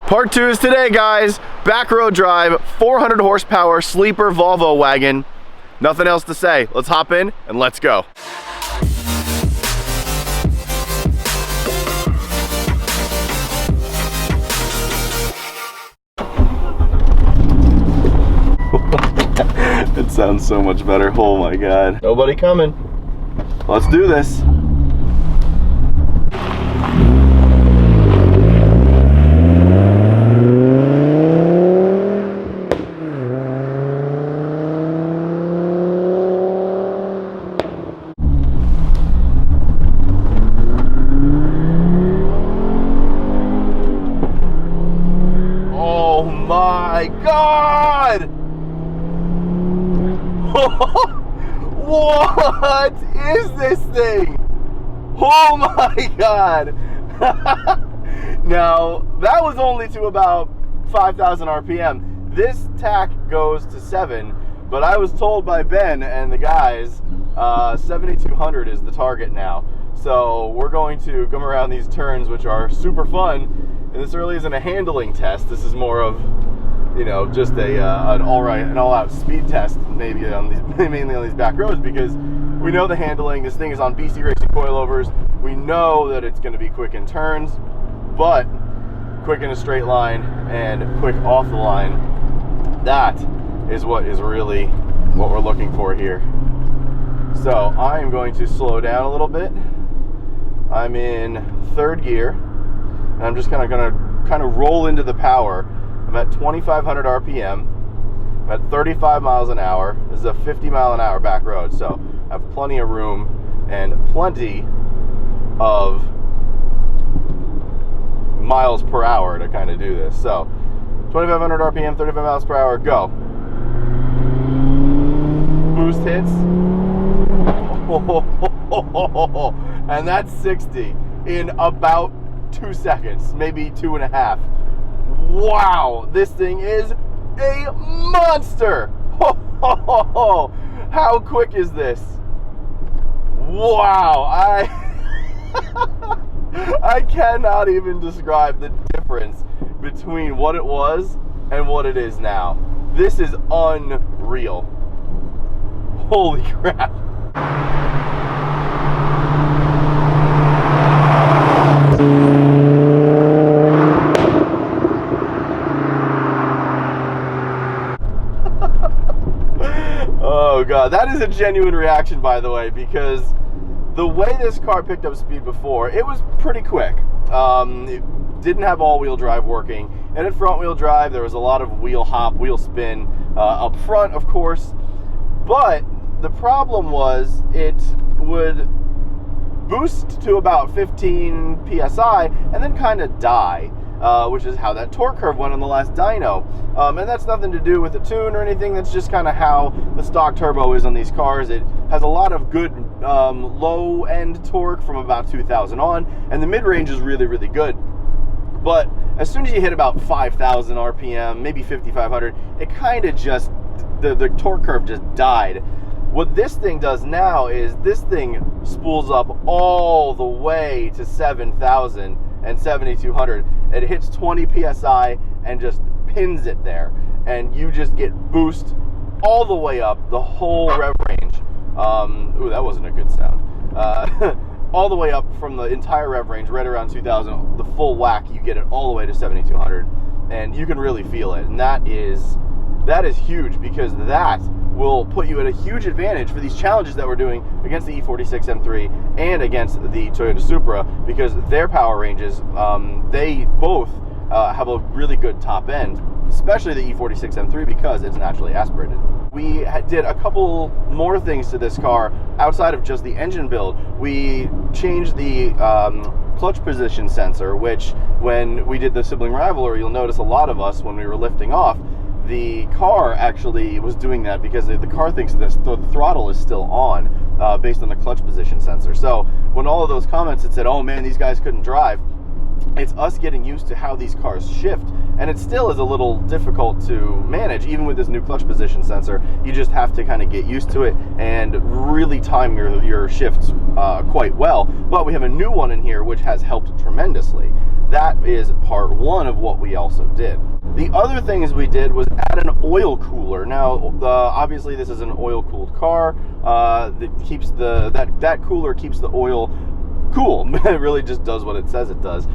Part 2 is today, guys. Backroad drive, 400 horsepower sleeper Volvo wagon. Nothing else to say. Let's hop in and let's go. It sounds so much better. Oh my God. Nobody coming. Let's do this. Oh my God! What is this thing? Oh my God! Now, that was only to about 5,000 RPM. This tack goes to 7, but I was told by Ben and the guys 7,200 is the target now. So we're going to come around these turns, which are super fun. And this really isn't a handling test. This is more of, you know, just an all-out speed test, maybe on these, mainly on these back roads, because we know the handling. This thing is on BC Racing coilovers. We know that it's going to be quick in turns, but quick in a straight line and quick off the line. That is what is really what we're looking for here. So I am going to slow down a little bit. I'm in third gear, and I'm just going to roll into the power. I'm at 2,500 RPM. I'm at 35 miles an hour. This is a 50-mile-an-hour back road, so I have plenty of room and plenty of miles per hour to kind of do this. So 2,500 RPM, 35 miles per hour, go. Boost hits. And that's 60 in about 2 seconds, maybe 2.5. Wow, this thing is a monster. How quick is this? Wow, I cannot even describe the difference between what it was and what it is now. This is unreal. Holy crap. Oh God, that is a genuine reaction, by the way, because the way this car picked up speed before, it was pretty quick. It didn't have all-wheel drive working, and at front-wheel drive, there was a lot of wheel hop, wheel spin up front, of course, but the problem was it would boost to about 15 PSI and then kind of die. Which is how that torque curve went on the last dyno. And that's nothing to do with the tune or anything. That's just kind of how the stock turbo is on these cars. It has a lot of good low-end torque from about 2,000 on, and the mid-range is really, really good. But as soon as you hit about 5,000 RPM, maybe 5,500, it kind of just, the torque curve just died. What this thing does now is this thing spools up all the way to 7,000 and 7,200. It hits 20 PSI and just pins it there. And you just get boost all the way up the whole rev range. Ooh, that wasn't a good sound. All the way up from the entire rev range, right around 2,000, the full whack, you get it all the way to 7,200. And you can really feel it. And that is huge, because that will put you at a huge advantage for these challenges that we're doing against the E46 M3 and against the Toyota Supra, because their power ranges, they both have a really good top end, especially the E46 M3 because it's naturally aspirated. We did a couple more things to this car outside of just the engine build. We changed the clutch position sensor, which when we did the sibling rivalry, you'll notice a lot of us, when we were lifting off, the car actually was doing that because the car thinks the throttle is still on based on the clutch position sensor. So when all of those comments had said, oh man, these guys couldn't drive, it's us getting used to how these cars shift, and it still is a little difficult to manage. Even with this new clutch position sensor, you just have to kind of get used to it and really time your shifts quite well. But we have a new one in here which has helped tremendously. That is part one of what we also did. The other things we did was add an oil cooler. Now, obviously this is an oil-cooled car. That keeps that cooler keeps the oil cool. It really just does what it says it does,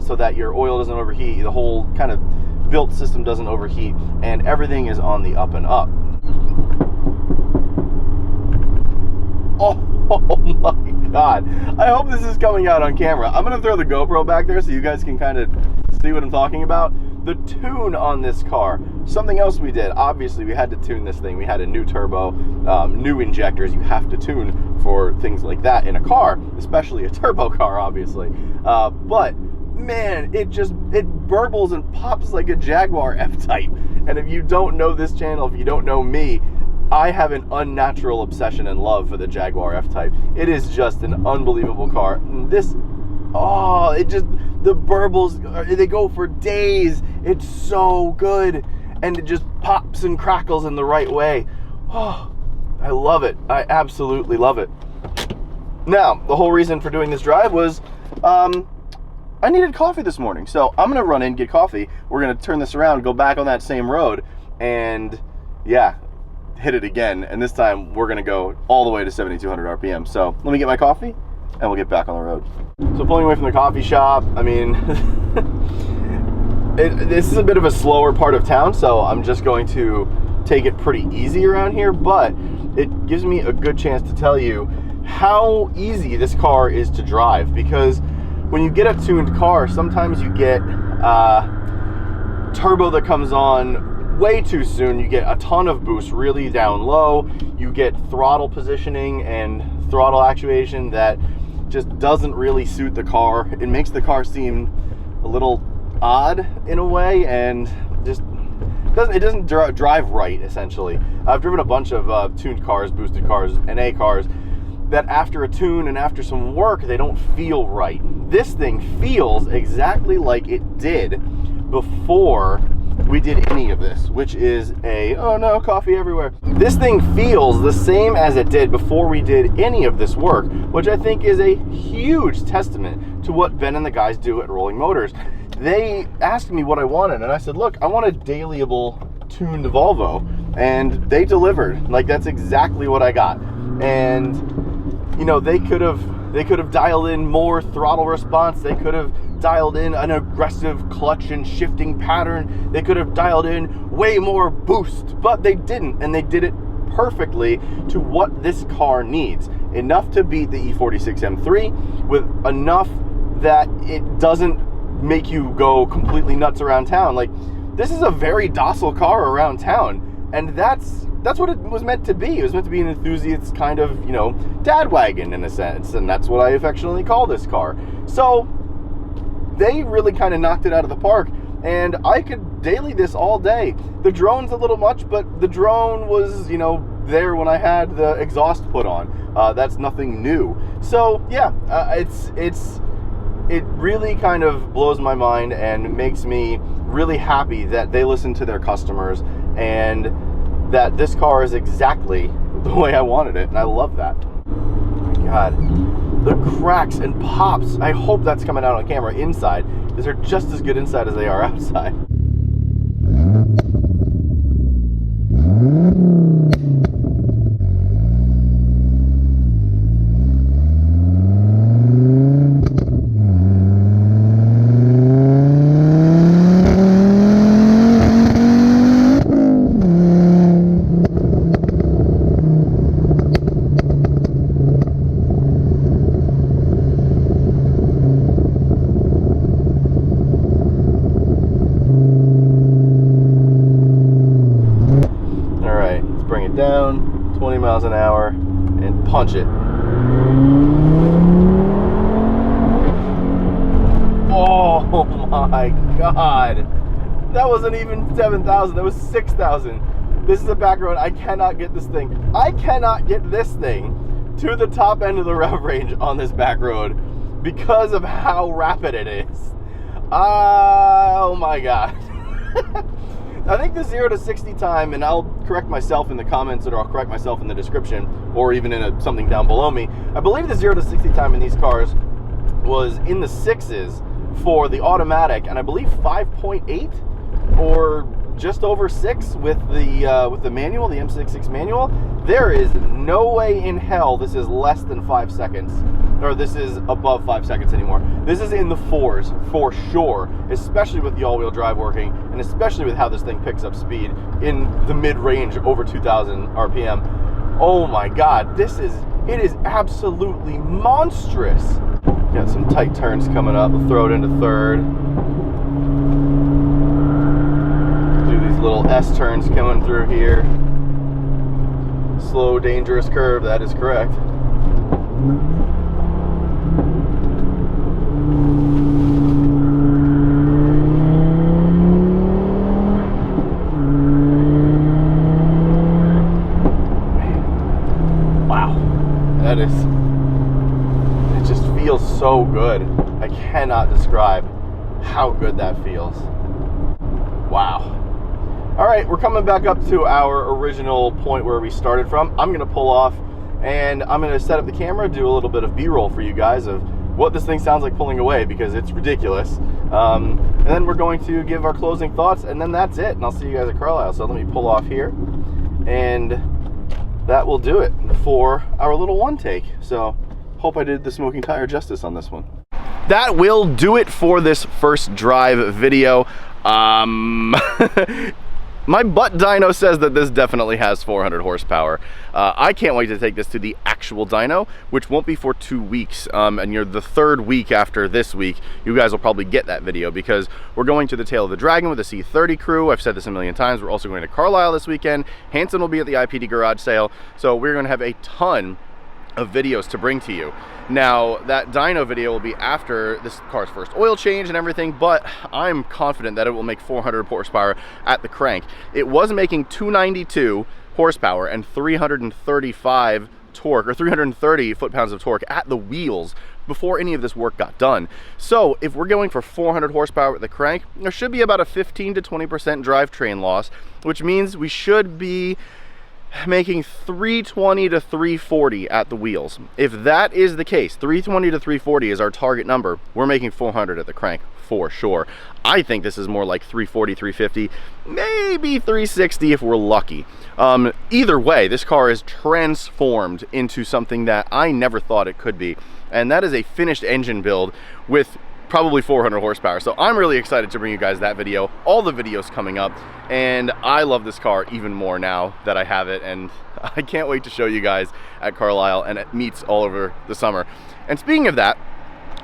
so that your oil doesn't overheat, the whole kind of built system doesn't overheat, and everything is on the up and up. Oh my God, I hope this is coming out on camera. I'm gonna throw the GoPro back there so you guys can kind of see what I'm talking about. The tune on this car, something else we did, obviously we had to tune this thing. We had a new turbo, new injectors. You have to tune for things like that in a car, especially a turbo car, obviously. But man, it burbles and pops like a Jaguar F-Type. And if you don't know this channel, if you don't know me, I have an unnatural obsession and love for the Jaguar F-Type. It is just an unbelievable car. This, oh, the burbles, they go for days. It's so good, and it just pops and crackles in the right way. Oh, I love it. I absolutely love it. Now, the whole reason for doing this drive was I needed coffee this morning, so I'm gonna run in, get coffee. We're gonna turn this around, go back on that same road, and yeah, hit it again. And this time we're gonna go all the way to 7,200 RPM. So let me get my coffee and we'll get back on the road. So pulling away from the coffee shop, I mean, this is a bit of a slower part of town, so I'm just going to take it pretty easy around here, but it gives me a good chance to tell you how easy this car is to drive, because when you get a tuned car, sometimes you get turbo that comes on way too soon. You get a ton of boost really down low. You get throttle positioning and throttle actuation that just doesn't really suit the car. It makes the car seem a little odd in a way, and just doesn't drive right, essentially. I've driven a bunch of tuned cars, boosted cars, NA cars, that after a tune and after some work, they don't feel right. This thing feels exactly like it did before we did any of this, which is oh no, coffee everywhere. This thing feels the same as it did before we did any of this work, which I think is a huge testament to what Ben and the guys do at Rolling Motors. They asked me what I wanted, and I said, look, I want a dailyable tuned Volvo, and they delivered. Like, that's exactly what I got. And you know, they could have dialed in more throttle response. They could have dialed in an aggressive clutch and shifting pattern. They could have dialed in way more boost, but they didn't, and they did it perfectly to what this car needs. Enough to beat the E46 M3, with enough that it doesn't make you go completely nuts around town. Like, this is a very docile car around town, and that's what it was meant to be. It was meant to be an enthusiast kind of, you know, dad wagon in a sense, and that's what I affectionately call this car. So they really kind of knocked it out of the park, and I could daily this all day. The drone's a little much, but the drone was, you know, there when I had the exhaust put on. That's nothing new. So yeah, it really kind of blows my mind and makes me really happy that they listen to their customers, and that this car is exactly the way I wanted it, and I love that. Oh my God, the cracks and pops, I hope that's coming out on camera inside, because they're just as good inside as they are outside. Down 20 miles an hour and punch it. Oh my God, that wasn't even 7,000, that was 6,000. This is a back road. I cannot get this thing to the top end of the rev range on this back road because of how rapid it is. Oh my God. I think the 0 to 60 time, and I'll correct myself in the comments, or I'll correct myself in the description, or even in something down below me. I believe the 0 to 60 time in these cars was in the 6s for the automatic, and I believe 5.8 or just over 6 with the manual, the M66 manual. There is no way in hell this is less than 5 seconds, or this is above 5 seconds anymore. This is in the 4s for sure, especially with the all-wheel drive working, and especially with how this thing picks up speed in the mid-range over 2,000 RPM. Oh my God, it is absolutely monstrous. Got some tight turns coming up. We'll throw it into third. Do these little S turns coming through here. Slow, dangerous curve, that is correct. Wow, that is, it just feels so good. I cannot describe how good that feels. Wow. All right, we're coming back up to our original point where we started from. I'm gonna pull off and I'm gonna set up the camera, do a little bit of B-roll for you guys of what this thing sounds like pulling away, because it's ridiculous. And then we're going to give our closing thoughts, and then that's it. And I'll see you guys at Carlisle. So let me pull off here, and that will do it for our little one take. So hope I did the smoking tire justice on this one. That will do it for this first drive video. My butt dyno says that this definitely has 400 horsepower. I can't wait to take this to the actual dyno, which won't be for 2 weeks. And you're the 3rd week after this week, you guys will probably get that video, because we're going to the Tail of the Dragon with the C30 crew. I've said this a million times. We're also going to Carlisle this weekend. Hanson will be at the IPD garage sale. So we're going to have a ton of videos to bring to you. Now, that dyno video will be after this car's first oil change and everything, but I'm confident that it will make 400 horsepower at the crank. It was making 292 horsepower and 335 torque, or 330 foot-pounds of torque at the wheels before any of this work got done. So if we're going for 400 horsepower at the crank, there should be about a 15 to 20% drivetrain loss, which means we should be making 320 to 340 at the wheels. If that is the case, 320 to 340 is our target number, we're making 400 at the crank for sure. I think this is more like 340, 350, maybe 360 if we're lucky. Either way, this car is transformed into something that I never thought it could be, and that is a finished engine build with probably 400 horsepower. So I'm really excited to bring you guys that video, all the videos coming up, and I love this car even more now that I have it, and I can't wait to show you guys at Carlisle and at meets all over the summer. And speaking of that,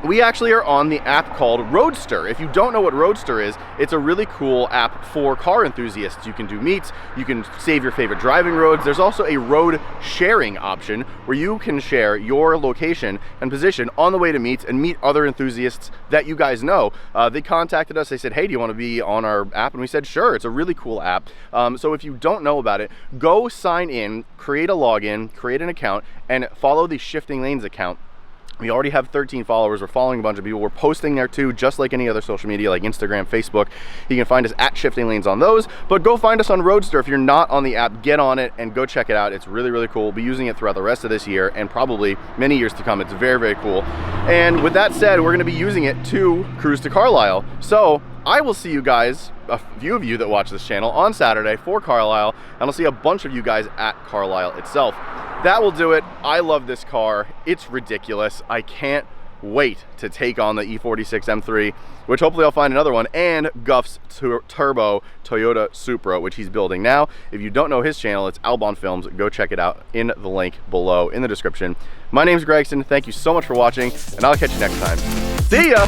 we actually are on the app called Roadster. If you don't know what Roadster is, it's a really cool app for car enthusiasts. You can do meets, you can save your favorite driving roads. There's also a road sharing option where you can share your location and position on the way to meets and meet other enthusiasts that you guys know. They contacted us, they said, hey, do you want to be on our app? And we said, sure, it's a really cool app. So if you don't know about it, go sign in, create a login, create an account, and follow the Shifting Lanes account. We already have 13 followers. We're following a bunch of people. We're posting there too, just like any other social media like Instagram, Facebook. You can find us at Shifting Lanes on those, but go find us on Roadster. If you're not on the app, get on it and go check it out. It's really, really cool. We'll be using it throughout the rest of this year and probably many years to come. It's very, very cool. And with that said, we're gonna be using it to cruise to Carlisle. So I will see you guys, a few of you that watch this channel, on Saturday for Carlisle, and I'll see a bunch of you guys at Carlisle itself. That will do it. I love this car. It's ridiculous. I can't wait to take on the E46 M3, which hopefully I'll find another one, and Guff's turbo Toyota Supra, which he's building now. If you don't know his channel, it's Albon Films. Go check it out in the link below in the description. My name's Gregson. Thank you so much for watching, and I'll catch you next time. See ya!